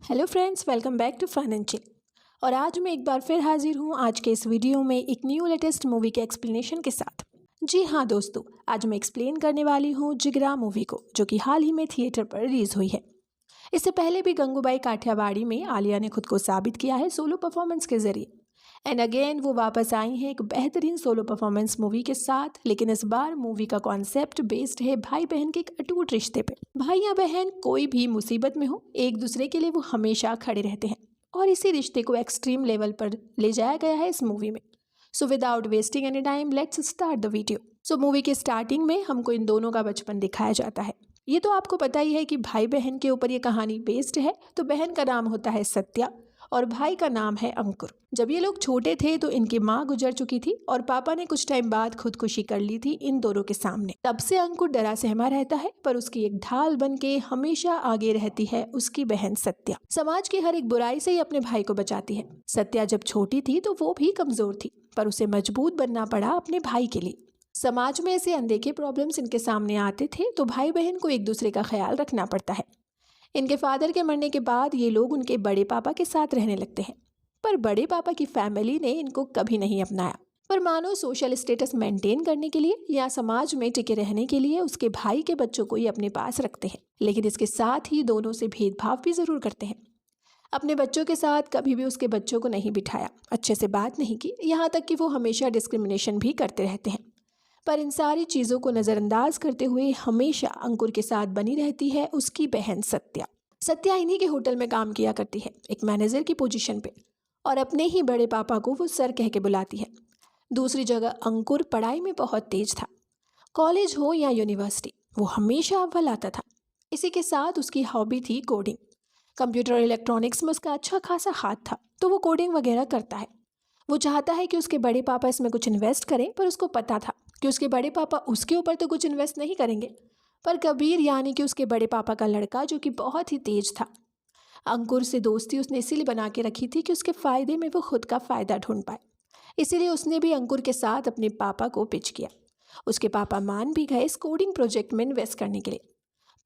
Hello friends, welcome back to fun and chill. और आज मैं एक बार फिर हाजिर हूँ आज के इस वीडियो में एक न्यू लेटेस्ट मूवी के एक्सप्लेनेशन के साथ। जी हाँ दोस्तों, आज मैं एक्सप्लेन करने वाली हूँ जिगरा मूवी को, जो कि हाल ही में थिएटर पर रिलीज हुई है। इससे पहले भी गंगूबाई काठियावाड़ी में आलिया ने खुद को साबित किया है सोलो परफॉर्मेंस के जरिए। एंड अगेन वो वापस आई हैं एक बेहतरीन सोलो परफॉर्मेंस मूवी के साथ, लेकिन इस बार मूवी का कॉन्सेप्ट बेस्ड है भाई बहन के एक अटूट रिश्ते पे। भाई या बहन कोई भी मुसीबत में हो, एक दूसरे के लिए वो हमेशा खड़े रहते हैं और इसी रिश्ते को एक्सट्रीम लेवल पर ले जाया गया है इस मूवी में। So without wasting any time let's start the video. So movie के स्टार्टिंग में हमको इन दोनों का बचपन दिखाया जाता है। ये तो आपको पता ही है कि भाई बहन के ऊपर ये कहानी बेस्ड है। तो बहन का नाम होता है सत्या और भाई का नाम है अंकुर। जब ये लोग छोटे थे तो इनकी माँ गुजर चुकी थी और पापा ने कुछ टाइम बाद खुदकुशी कर ली थी इन दोनों के सामने। तब से अंकुर डरा सहमा रहता है, पर उसकी एक ढाल बन के हमेशा आगे रहती है उसकी बहन सत्या। समाज की हर एक बुराई से ही अपने भाई को बचाती है। सत्या जब छोटी थी तो वो भी कमजोर थी, पर उसे मजबूत बनना पड़ा अपने भाई के लिए। समाज में ऐसे अनदेखे प्रॉब्लम्स इनके सामने आते थे तो भाई बहन को एक दूसरे का ख्याल रखना पड़ता है। इनके फादर के मरने के बाद ये लोग उनके बड़े पापा के साथ रहने लगते हैं, पर बड़े पापा की फैमिली ने इनको कभी नहीं अपनाया। पर मानो सोशल स्टेटस मेंटेन करने के लिए या समाज में टिके रहने के लिए उसके भाई के बच्चों को ही अपने पास रखते हैं, लेकिन इसके साथ ही दोनों से भेदभाव भी जरूर करते हैं। अपने बच्चों के साथ कभी भी उसके बच्चों को नहीं बिठाया, अच्छे से बात नहीं की, यहाँ तक कि वो हमेशा डिस्क्रिमिनेशन भी करते रहते हैं। पर इन सारी चीज़ों को नज़रअंदाज करते हुए हमेशा अंकुर के साथ बनी रहती है उसकी बहन सत्या। सत्या इन्हीं के होटल में काम किया करती है, एक मैनेजर की पोजीशन पे, और अपने ही बड़े पापा को वो सर कह के बुलाती है। दूसरी जगह अंकुर पढ़ाई में बहुत तेज था। कॉलेज हो या यूनिवर्सिटी, वो हमेशा अव्वल आता था। इसी के साथ उसकी हॉबी थी कोडिंग। कंप्यूटर और इलेक्ट्रॉनिक्स में उसका अच्छा खासा हाथ था, तो वो कोडिंग वगैरह करता है। वो चाहता है कि उसके बड़े पापा इसमें कुछ इन्वेस्ट करें, पर उसको पता था कि उसके बड़े पापा उसके ऊपर तो कुछ इन्वेस्ट नहीं करेंगे। पर कबीर यानी कि उसके बड़े पापा का लड़का, जो कि बहुत ही तेज था, अंकुर से दोस्ती उसने इसीलिए बना के रखी थी कि उसके फ़ायदे में वो खुद का फ़ायदा ढूंढ पाए। इसीलिए उसने भी अंकुर के साथ अपने पापा को पिच किया। उसके पापा मान भी गए इस कोडिंग प्रोजेक्ट में इन्वेस्ट करने के लिए।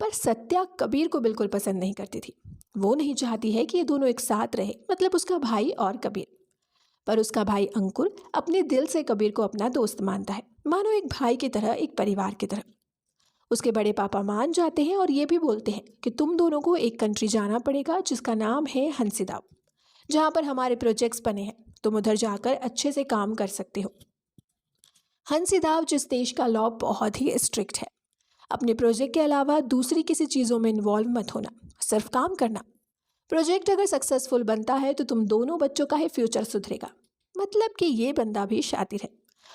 पर सत्या कबीर को बिल्कुल पसंद नहीं करती थी। वो नहीं चाहती है कि ये दोनों एक साथ रहे, मतलब उसका भाई और कबीर। पर उसका भाई अंकुर अपने दिल से कबीर को अपना दोस्त मानता है, मानो एक भाई की तरह, एक परिवार की तरह। उसके बड़े पापा मान जाते हैं और ये भी बोलते हैं कि तुम दोनों को एक कंट्री जाना पड़ेगा जिसका नाम है हंसीदाव, जहाँ पर हमारे प्रोजेक्ट्स बने हैं। तुम उधर जाकर अच्छे से काम कर सकते हो। हंसीदाव जिस देश का लॉ बहुत ही स्ट्रिक्ट है। अपने प्रोजेक्ट के अलावा दूसरी किसी चीज़ों में इन्वॉल्व मत होना, सिर्फ काम करना। प्रोजेक्ट अगर सक्सेसफुल बनता है तो तुम दोनों बच्चों का ही फ्यूचर सुधरेगा। मतलब कि ये बंदा भी शातिर है।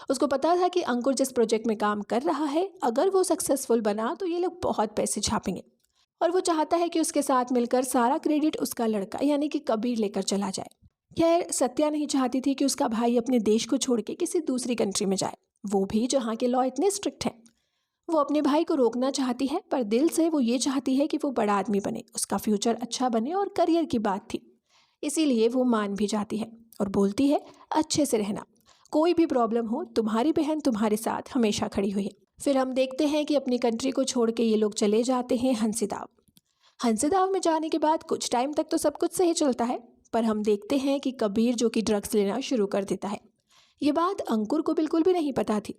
उसको पता था कि अंकुर जिस प्रोजेक्ट में काम कर रहा है, अगर वो सक्सेसफुल बना तो ये लोग बहुत पैसे छापेंगे, और वो चाहता है कि उसके साथ मिलकर सारा क्रेडिट उसका लड़का यानी कि कबीर लेकर चला जाए। खैर, सत्या नहीं चाहती थी कि उसका भाई अपने देश को छोड़ के किसी दूसरी कंट्री में जाए, वो भी जहाँ के लॉ इतने स्ट्रिक्ट हैं। वो अपने भाई को रोकना चाहती है, पर दिल से वो ये चाहती है कि वो बड़ा आदमी बने, उसका फ्यूचर अच्छा बने, और करियर की बात थी, इसीलिए वो मान भी जाती है और बोलती है अच्छे से रहना, कोई भी प्रॉब्लम हो तुम्हारी बहन तुम्हारे साथ हमेशा खड़ी हुई है। फिर हम देखते हैं कि अपनी कंट्री को छोड़ के ये लोग चले जाते हैं हंसीदाव। हंसीदाव में जाने के बाद कुछ टाइम तक तो सब कुछ सही चलता है, पर हम देखते हैं कि कबीर जो कि ड्रग्स लेना शुरू कर देता है। ये बात अंकुर को बिल्कुल भी नहीं पता थी,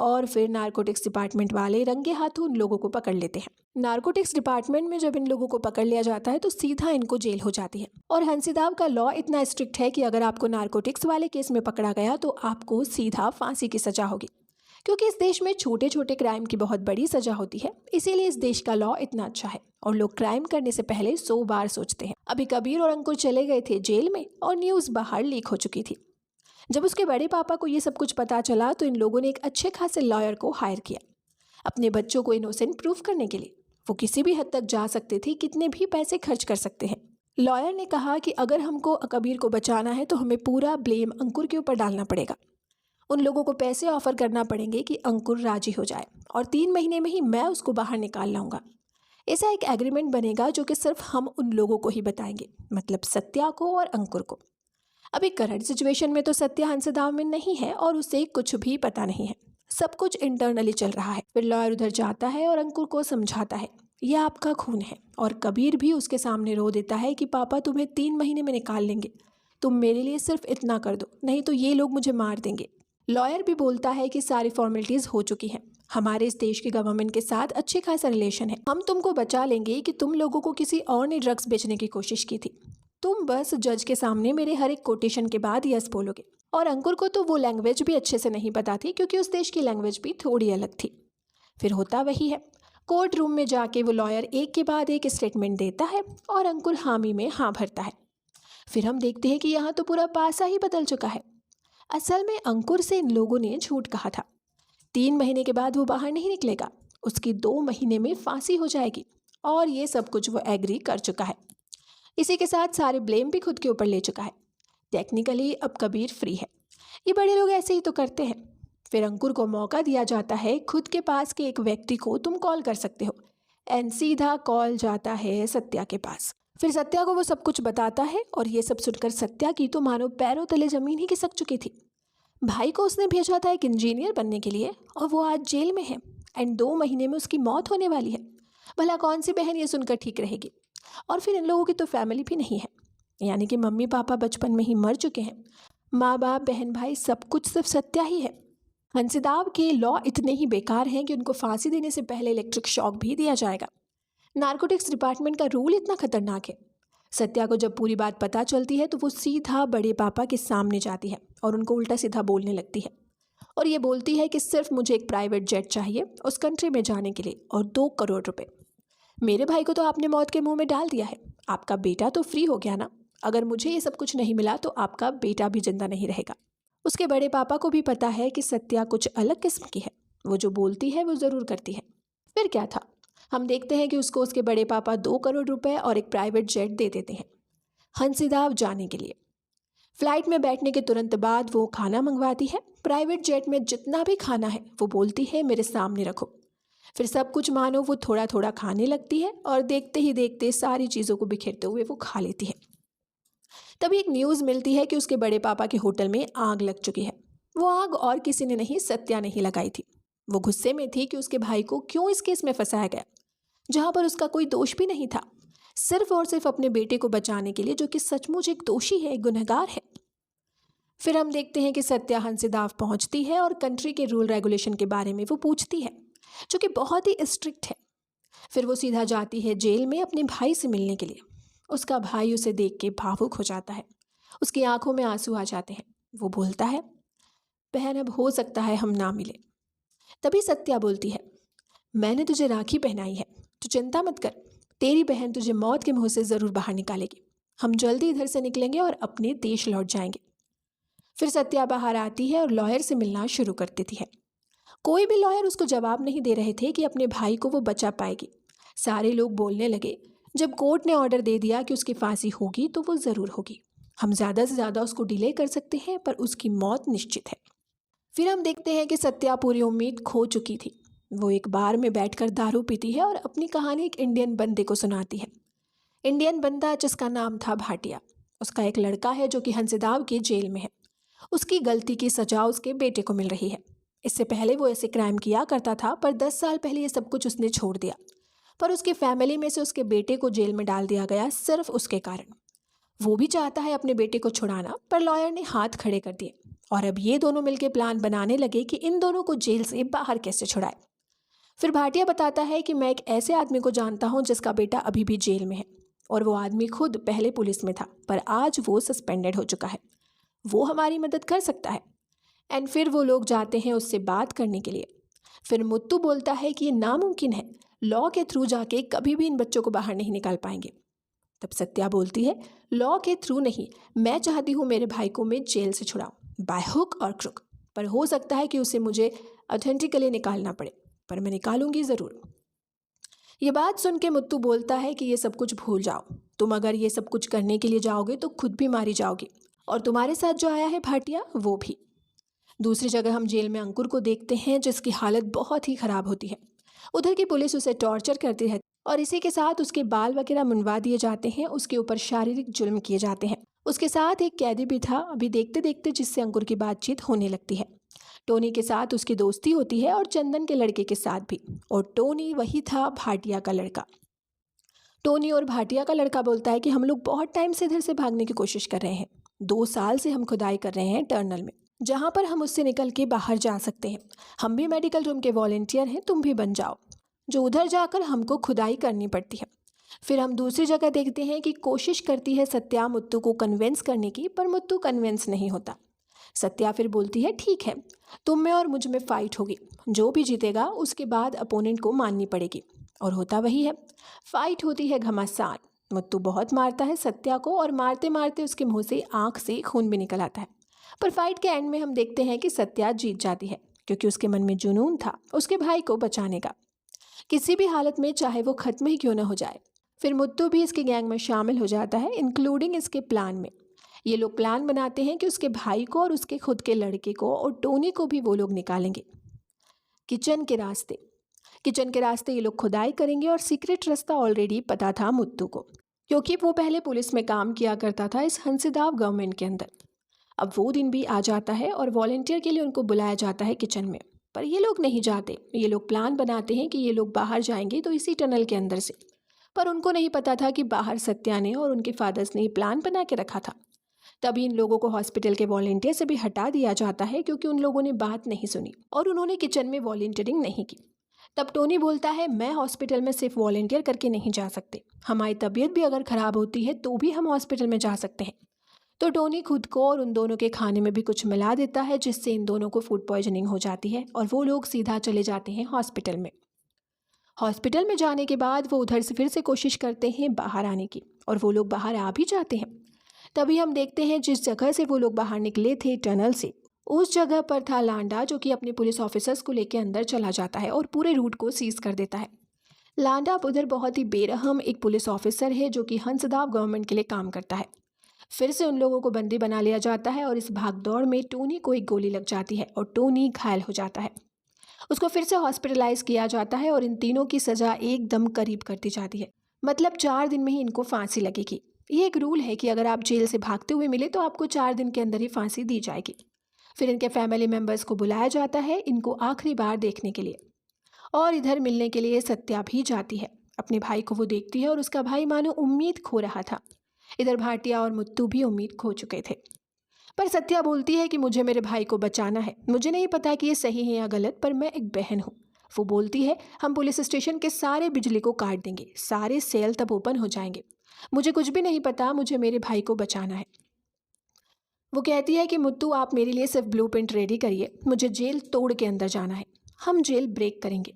और फिर नारकोटिक्स डिपार्टमेंट वाले रंगे हाथों उन लोगों को पकड़ लेते हैं। नारकोटिक्स डिपार्टमेंट में जब इन लोगों को पकड़ लिया जाता है तो सीधा इनको जेल हो जाती है। और हंसीदाव का लॉ इतना स्ट्रिक्ट है कि अगर आपको नारकोटिक्स वाले केस में पकड़ा गया तो आपको सीधा फांसी की सजा होगी, क्योंकि इस देश में छोटे छोटे क्राइम की बहुत बड़ी सजा होती है। इसीलिए इस देश का लॉ इतना अच्छा है और लोग क्राइम करने से पहले 100 बार सोचते हैं। अभी कबीर और अंकुर चले गए थे जेल में और न्यूज़ बाहर लीक हो चुकी थी। जब उसके बड़े पापा को ये सब कुछ पता चला तो इन लोगों ने एक अच्छे खासे लॉयर को हायर किया अपने बच्चों को इनोसेंट प्रूफ करने के लिए। वो किसी भी हद तक जा सकते थे, कितने भी पैसे खर्च कर सकते हैं। लॉयर ने कहा कि अगर हमको कबीर को बचाना है तो हमें पूरा ब्लेम अंकुर के ऊपर डालना पड़ेगा। उन लोगों को पैसे ऑफर करना पड़ेंगे कि अंकुर राजी हो जाए और 3 महीने में ही मैं उसको बाहर निकाल लाऊंगा। ऐसा एक एग्रीमेंट बनेगा जो कि सिर्फ हम उन लोगों को ही बताएंगे, मतलब सत्या को और अंकुर को। अभी करंट सिचुएशन में तो सत्या हंसदाव में नहीं है और उसे कुछ भी पता नहीं है, सब कुछ इंटरनली चल रहा है। फिर लॉयर उधर जाता है और अंकुर को समझाता है ये आपका खून है। और कबीर भी उसके सामने रो देता है कि पापा तुम्हें 3 महीने में निकाल लेंगे, तुम मेरे लिए सिर्फ इतना कर दो, नहीं तो ये लोग मुझे मार देंगे। लॉयर भी बोलता है कि सारी फॉर्मेलिटीज़ हो चुकी हैं, हमारे इस देश की गवर्नमेंट के साथ अच्छे खासा रिलेशन है, हम तुमको बचा लेंगे कि तुम लोगों को किसी और ने ड्रग्स बेचने की कोशिश की थी। तुम बस जज के सामने मेरे हर एक कोटेशन के बाद यस बोलोगे। और अंकुर को तो वो लैंग्वेज भी अच्छे से नहीं पता थी, क्योंकि उस देश की लैंग्वेज भी थोड़ी अलग थी। फिर होता वही है, कोर्ट रूम में जाके वो लॉयर एक के बाद एक स्टेटमेंट देता है और अंकुर हामी में हाँ भरता है। फिर हम देखते हैं कि यहाँ तो पूरा पासा ही बदल चुका है। असल में अंकुर से इन लोगों ने झूठ कहा था। 3 महीने के बाद वो बाहर नहीं निकलेगा, उसकी 2 महीने में फांसी हो जाएगी, और ये सब कुछ वो एग्री कर चुका है। इसी के साथ सारे ब्लेम भी खुद के ऊपर ले चुका है। टेक्निकली अब कबीर फ्री है। ये बड़े लोग ऐसे ही तो करते हैं। फिर अंकुर को मौका दिया जाता है, खुद के पास के एक व्यक्ति को तुम कॉल कर सकते हो, एंड सीधा कॉल जाता है सत्या के पास। फिर सत्या को वो सब कुछ बताता है, और ये सब सुनकर सत्या की तो मानो पैरों तले जमीन ही खिसक चुकी थी। भाई को उसने भेजा था एक इंजीनियर बनने के लिए, और वो आज जेल में है, एंड 2 महीने में उसकी मौत होने वाली है। भला कौन सी बहन ये सुनकर ठीक रहेगी। और फिर इन लोगों की तो फैमिली भी नहीं है, यानी कि मम्मी पापा बचपन में ही मर चुके हैं, माँ बाप बहन भाई सब कुछ सिर्फ सत्या ही है। हंसिदाब के लॉ इतने ही बेकार हैं कि उनको फांसी देने से पहले इलेक्ट्रिक शॉक भी दिया जाएगा। नारकोटिक्स डिपार्टमेंट का रूल इतना खतरनाक है। सत्या को जब पूरी बात पता चलती है तो वो सीधा बड़े पापा के सामने जाती है और उनको उल्टा सीधा बोलने लगती है, और ये बोलती है कि सिर्फ मुझे एक प्राइवेट जेट चाहिए उस कंट्री में जाने के लिए, और 2 करोड़ रुपए। मेरे भाई को तो आपने मौत के मुंह में डाल दिया है, आपका बेटा तो फ्री हो गया ना। अगर मुझे ये सब कुछ नहीं मिला तो आपका बेटा भी जिंदा नहीं रहेगा। उसके बड़े पापा को भी पता है कि सत्या कुछ अलग किस्म की है, वो जो बोलती है वो ज़रूर करती है। फिर क्या था, हम देखते हैं कि उसको उसके बड़े पापा 2 करोड़ रुपए और एक प्राइवेट जेट दे देते हैं हंसिदाब जाने के लिए। फ्लाइट में बैठने के तुरंत बाद वो खाना मंगवाती है। प्राइवेट जेट में जितना भी खाना है वो बोलती है मेरे सामने रखो। फिर सब कुछ मानो वो थोड़ा थोड़ा खाने लगती है, और देखते ही देखते सारी चीज़ों को बिखेरते हुए वो खा लेती है। तभी एक न्यूज़ मिलती है कि उसके बड़े पापा के होटल में आग लग चुकी है। वो आग और किसी ने नहीं, सत्या ने ही लगाई थी। वो गुस्से में थी कि उसके भाई को क्यों इस केस में फंसाया गया, जहाँ पर उसका कोई दोष भी नहीं था, सिर्फ और सिर्फ अपने बेटे को बचाने के लिए, जो कि सचमुच एक दोषी है, एक गुनहगार है। फिर हम देखते हैं कि सत्या हंसिदाब पहुंचती है और कंट्री के रूल रेगुलेशन के बारे में वो पूछती है, जो कि बहुत ही स्ट्रिक्ट है। फिर वो सीधा जाती है जेल में अपने भाई से मिलने के लिए। उसका भाई उसे देख के भावुक हो जाता है, उसकी आंखों में आंसू आ जाते हैं। वो बोलता है, बहन अब हो सकता है हम ना मिले। तभी सत्या बोलती है, मैंने तुझे राखी पहनाई है, तू चिंता मत कर, तेरी बहन तुझे मौत के मुंह से ज़रूर बाहर निकालेगी। हम जल्दी इधर से निकलेंगे और अपने देश लौट जाएंगे। फिर सत्या बाहर आती है और लॉयर से मिलना शुरू कर देती है। कोई भी लॉयर उसको जवाब नहीं दे रहे थे कि अपने भाई को वो बचा पाएगी। सारे लोग बोलने लगे, जब कोर्ट ने ऑर्डर दे दिया कि उसकी फांसी होगी तो वो ज़रूर होगी। हम ज़्यादा से ज़्यादा उसको डिले कर सकते हैं, पर उसकी मौत निश्चित है। फिर हम देखते हैं कि सत्या पूरी उम्मीद खो चुकी थी। वो एक बार में बैठकर दारू पीती है और अपनी कहानी एक इंडियन बंदे को सुनाती है। इंडियन बंदा जिसका नाम था भाटिया। उसका एक लड़का है जो कि हंसिदाब की जेल में है। उसकी गलती की सजा उसके बेटे को मिल रही है। इससे पहले वो ऐसे क्राइम किया करता था, पर 10 साल पहले ये सब कुछ उसने छोड़ दिया। पर उसकी फैमिली में से उसके बेटे को जेल में डाल दिया गया सिर्फ उसके कारण। वो भी चाहता है अपने बेटे को छुड़ाना, पर लॉयर ने हाथ खड़े कर दिए, और अब ये दोनों मिलकर प्लान बनाने लगे कि इन दोनों को जेल से बाहर कैसे छुड़ाए। फिर भाटिया बताता है कि मैं एक ऐसे आदमी को जानता हूँ जिसका बेटा अभी भी जेल में है, और वो आदमी खुद पहले पुलिस में था, पर आज वो सस्पेंडेड हो चुका है। वो हमारी मदद कर सकता है। एंड फिर वो लोग जाते हैं उससे बात करने के लिए। फिर मुत्तू बोलता है कि ये नामुमकिन है, लॉ के थ्रू जाके कभी भी इन बच्चों को बाहर नहीं निकाल पाएंगे। तब सत्या बोलती है, लॉ के थ्रू नहीं, मैं चाहती हूँ मेरे भाई को मैं जेल से छुड़ाऊँ, बाय हुक और क्रुक। पर हो सकता है कि उसे मुझे ऑथेंटिकली निकालना पड़े, पर मैं निकालूंगी ज़रूर। ये बात सुन के मुत्तू बोलता है कि ये सब कुछ भूल जाओ, तुम अगर ये सब कुछ करने के लिए जाओगे तो खुद भी मारी जाओगी, और तुम्हारे साथ जो आया है भाटिया वो भी। दूसरी जगह हम जेल में अंकुर को देखते हैं, जिसकी हालत बहुत ही ख़राब होती है। उधर की पुलिस उसे टॉर्चर करती है, और इसी के साथ उसके बाल वगैरह मुंडवा दिए जाते हैं, उसके ऊपर शारीरिक जुल्म किए जाते हैं। उसके साथ एक कैदी भी था अभी देखते देखते, जिससे अंकुर की बातचीत होने लगती है। टोनी के साथ उसकी दोस्ती होती है और चंदन के लड़के के साथ भी। और टोनी वही था भाटिया का लड़का। टोनी और भाटिया का लड़का बोलता है कि हम लोग बहुत टाइम से इधर से भागने की कोशिश कर रहे हैं। 2 साल से हम खुदाई कर रहे हैं टनल में, जहाँ पर हम उससे निकल के बाहर जा सकते हैं। हम भी मेडिकल रूम के वॉलेंटियर हैं, तुम भी बन जाओ। जो उधर जाकर हमको खुदाई करनी पड़ती है। फिर हम दूसरी जगह देखते हैं कि कोशिश करती है सत्या मुत्तू को कन्विंस करने की, पर मुत्तू कन्विंस नहीं होता। सत्या फिर बोलती है ठीक है, तुम में और मुझ में फाइट होगी, जो भी जीतेगा उसके बाद अपोनेंट को माननी पड़ेगी। और होता वही है, फाइट होती है घमासान। मुत्तू बहुत मारता है सत्या को और मारते मारते उसके मुंह से आँख से खून भी निकल आता है। पर फाइट के एंड में हम देखते हैं कि सत्या जीत जाती है, क्योंकि उसके मन में जुनून था उसके भाई को बचाने का, किसी भी हालत में, चाहे वो खत्म ही क्यों ना हो जाए। फिर मुत्तू भी इसके गैंग में शामिल हो जाता है, इंक्लूडिंग इसके प्लान में। ये लोग प्लान बनाते हैं कि उसके भाई को और उसके खुद के लड़के को और टोनी को भी वो लोग निकालेंगे। किचन के रास्ते ये लोग खुदाई करेंगे और सीक्रेट रास्ता ऑलरेडी पता था मुत्तू को, क्योंकि वो पहले पुलिस में काम किया करता था इस हंसदाव गवर्नमेंट के अंदर। अब वो दिन भी आ जाता है और वॉलेंटियर के लिए उनको बुलाया जाता है किचन में, पर ये लोग नहीं जाते। ये लोग प्लान बनाते हैं कि ये लोग बाहर जाएंगे तो इसी टनल के अंदर से, पर उनको नहीं पता था कि बाहर सत्या ने और उनके फादर्स ने प्लान बना के रखा था। तभी इन लोगों को हॉस्पिटल के वॉलेंटियर से भी हटा दिया जाता है, क्योंकि उन लोगों ने बात नहीं सुनी और उन्होंने किचन में वॉलेंटियरिंग नहीं की। तब टोनी बोलता है मैं हॉस्पिटल में सिर्फ वॉलेंटियर करके नहीं जा सकते, हमारी तबीयत भी अगर ख़राब होती है तो भी हम हॉस्पिटल में जा सकते हैं। तो टोनी खुद को और उन दोनों के खाने में भी कुछ मिला देता है, जिससे इन दोनों को फूड पॉइजनिंग हो जाती है और वो लोग सीधा चले जाते हैं हॉस्पिटल में। हॉस्पिटल में जाने के बाद वो उधर से फिर से कोशिश करते हैं बाहर आने की, और वो लोग बाहर आ भी जाते हैं। तभी हम देखते हैं जिस जगह से वो लोग बाहर निकले थे टनल से, उस जगह पर था लांडा, जो कि अपने पुलिस ऑफिसर्स को लेकर अंदर चला जाता है और पूरे रूट को सीज कर देता है। लांडा उधर बहुत ही बेरहम एक पुलिस ऑफिसर है जो कि हंसदाव गवर्नमेंट के लिए काम करता है। फिर से उन लोगों को बंदी बना लिया जाता है और इस भागदौड़ में टोनी को एक गोली लग जाती है और टोनी घायल हो जाता है। उसको फिर से हॉस्पिटलाइज किया जाता है और इन तीनों की सज़ा एकदम करीब कर दी जाती है, मतलब 4 दिन में ही इनको फांसी लगेगी। ये एक रूल है कि अगर आप जेल से भागते हुए मिले तो आपको 4 दिन के अंदर ही फांसी दी जाएगी। फिर इनके फैमिली मेम्बर्स को बुलाया जाता है इनको आखिरी बार देखने के लिए, और इधर मिलने के लिए सत्या भी जाती है। अपने भाई को वो देखती है और उसका भाई मानो उम्मीद खो रहा था। इधर भाटिया और मुत्तू भी उम्मीद खो चुके थे, पर सत्या बोलती है कि मुझे मेरे भाई को बचाना है, मुझे नहीं पता कि ये सही है या गलत, पर मैं एक बहन हूँ। वो बोलती है हम पुलिस स्टेशन के सारे बिजली को काट देंगे, सारे सेल तब ओपन हो जाएंगे, मुझे कुछ भी नहीं पता, मुझे मेरे भाई को बचाना है। वो कहती है कि मुत्तू आप मेरे लिए सिर्फ ब्लूप्रिंट रेडी करिए, मुझे जेल तोड़ के अंदर जाना है, हम जेल ब्रेक करेंगे।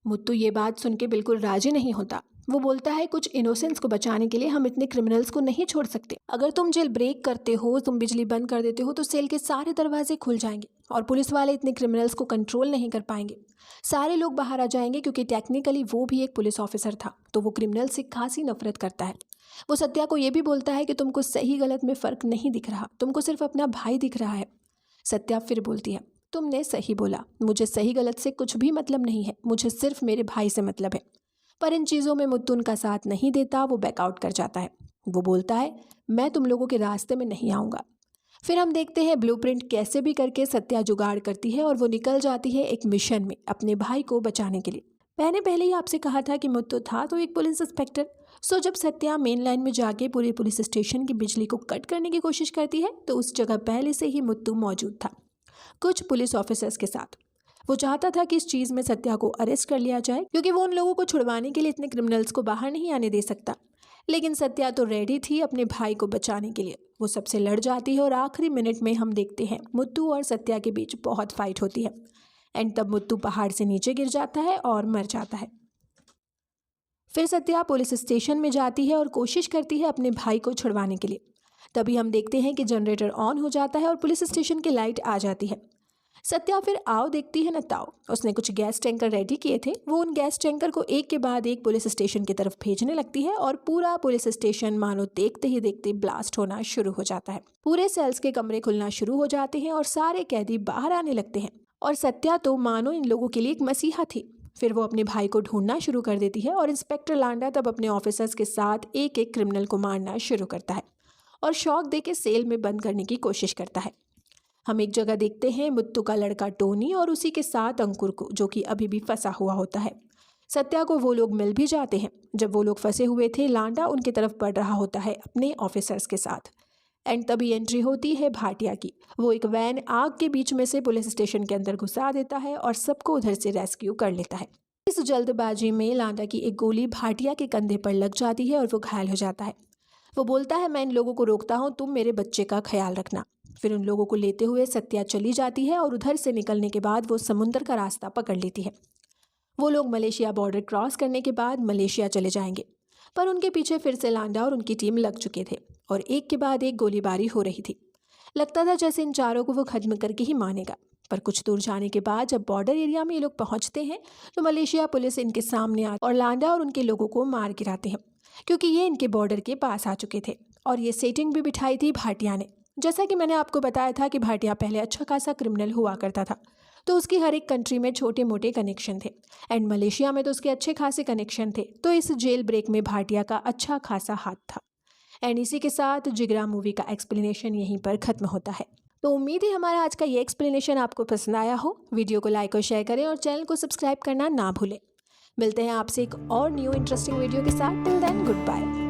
मुत्तू ये बात सुन के बिल्कुल राजी नहीं होता। वो बोलता है कुछ इनोसेंस को बचाने के लिए हम इतने क्रिमिनल्स को नहीं छोड़ सकते। अगर तुम जेल ब्रेक करते हो, तुम बिजली बंद कर देते हो, तो सेल के सारे दरवाजे खुल जाएंगे और पुलिस वाले इतने क्रिमिनल्स को कंट्रोल नहीं कर पाएंगे। सारे लोग बाहर आ जाएंगे, क्योंकि टेक्निकली वो भी एक पुलिस ऑफिसर था, तो वो क्रिमिनल से खासी नफरत करता है। वो सत्या को ये भी बोलता है कि तुमको सही गलत में फ़र्क नहीं दिख रहा, तुमको सिर्फ अपना भाई दिख रहा है। सत्या फिर बोलती है तुमने सही बोला, मुझे सही गलत से कुछ भी मतलब नहीं है, मुझे सिर्फ मेरे भाई से मतलब है। पर इन चीज़ों में मुत्तू उनका साथ नहीं देता, वो बैकआउट कर जाता है। वो बोलता है मैं तुम लोगों के रास्ते में नहीं आऊँगा। फिर हम देखते हैं ब्लूप्रिंट कैसे भी करके सत्या जुगाड़ करती है और वो निकल जाती है एक मिशन में अपने भाई को बचाने के लिए। मैंने पहले ही आपसे कहा था कि मुत्तू था तो एक पुलिस इंस्पेक्टर। सो जब सत्या मेन लाइन में जाके पूरे पुलिस स्टेशन की बिजली को कट करने की कोशिश करती है, तो उस जगह पहले से ही मुत्तू मौजूद था कुछ पुलिस ऑफिसर्स के साथ। वो चाहता था कि इस चीज़ में सत्या को अरेस्ट कर लिया जाए, क्योंकि वो उन लोगों को छुड़वाने के लिए इतने क्रिमिनल्स को बाहर नहीं आने दे सकता। लेकिन सत्या तो रेडी थी अपने भाई को बचाने के लिए। वो सबसे लड़ जाती है और आखिरी मिनट में हम देखते हैं मुत्तू और सत्या के बीच बहुत फाइट होती है। एंड तब मुत्तू पहाड़ से नीचे गिर जाता है और मर जाता है। फिर सत्या पुलिस स्टेशन में जाती है और कोशिश करती है अपने भाई को छुड़वाने के लिए। तभी हम देखते हैं कि जनरेटर ऑन हो जाता है और पुलिस स्टेशन की लाइट आ जाती है। सत्या फिर आओ देखती है न ताओ। उसने कुछ गैस टैंकर रेडी किए थे, वो उन गैस टैंकर को एक के बाद एक पुलिस स्टेशन की तरफ भेजने लगती है और पूरा पुलिस स्टेशन मानो देखते ही देखते ब्लास्ट होना शुरू हो जाता है। पूरे सेल्स के कमरे खुलना शुरू हो जाते हैं और सारे कैदी बाहर आने लगते हैं, और सत्या तो मानो इन लोगों के लिए एक मसीहा थी। फिर वो अपने भाई को ढूंढना शुरू कर देती है और इंस्पेक्टर लांडा तब अपने ऑफिसर्स के साथ एक एक क्रिमिनल को मारना शुरू करता है और शॉक देके सेल में बंद करने की कोशिश करता है। हम एक जगह देखते हैं मुत्तू का लड़का टोनी और उसी के साथ अंकुर को, जो कि अभी भी फंसा हुआ होता है। सत्या को वो लोग मिल भी जाते हैं। जब वो लोग फंसे हुए थे, लांडा उनकी तरफ बढ़ रहा होता है अपने ऑफिसर्स के साथ। एंड तभी एंट्री होती है भाटिया की। वो एक वैन आग के बीच में से पुलिस स्टेशन के अंदर घुसा देता है और सबको उधर से रेस्क्यू कर लेता है। इस जल्दबाजी में लांडा की एक गोली भाटिया के कंधे पर लग जाती है और वो घायल हो जाता है। वो बोलता है, मैं इन लोगों को रोकता हूँ, तुम मेरे बच्चे का ख्याल रखना। फिर उन लोगों को लेते हुए सत्या चली जाती है और उधर से निकलने के बाद वो समुंदर का रास्ता पकड़ लेती है। वो लोग मलेशिया बॉर्डर क्रॉस करने के बाद मलेशिया चले जाएंगे, पर उनके पीछे फिर से लांडा और उनकी टीम लग चुके थे और एक के बाद एक गोलीबारी हो रही थी। लगता था जैसे इन चारों को वो खत्म करके ही मानेगा। पर कुछ दूर जाने के बाद जब बॉर्डर एरिया में ये लोग पहुंचते हैं तो मलेशिया पुलिस इनके सामने आ और लांडा और उनके लोगों को मार गिराते हैं, क्योंकि ये इनके बॉर्डर के पास आ चुके थे। और ये सेटिंग भी बिठाई थी भाटिया ने। जैसा कि मैंने आपको बताया था कि भाटिया पहले अच्छा खासा क्रिमिनल हुआ करता था, तो उसकी हर एक कंट्री में छोटे मोटे कनेक्शन थे। एंड मलेशिया में तो उसके अच्छे खासे कनेक्शन थे, तो इस जेल ब्रेक में भाटिया का अच्छा खासा हाथ था। एंड इसी के साथ जिगरा मूवी का एक्सप्लेनेशन यहीं पर ख़त्म होता है। तो उम्मीद है हमारा आज का ये एक्सप्लेनेशन आपको पसंद आया हो। वीडियो को लाइक और शेयर करें और चैनल को सब्सक्राइब करना ना भूलें। मिलते हैं आपसे एक और न्यू इंटरेस्टिंग वीडियो के साथ। Till then, good bye.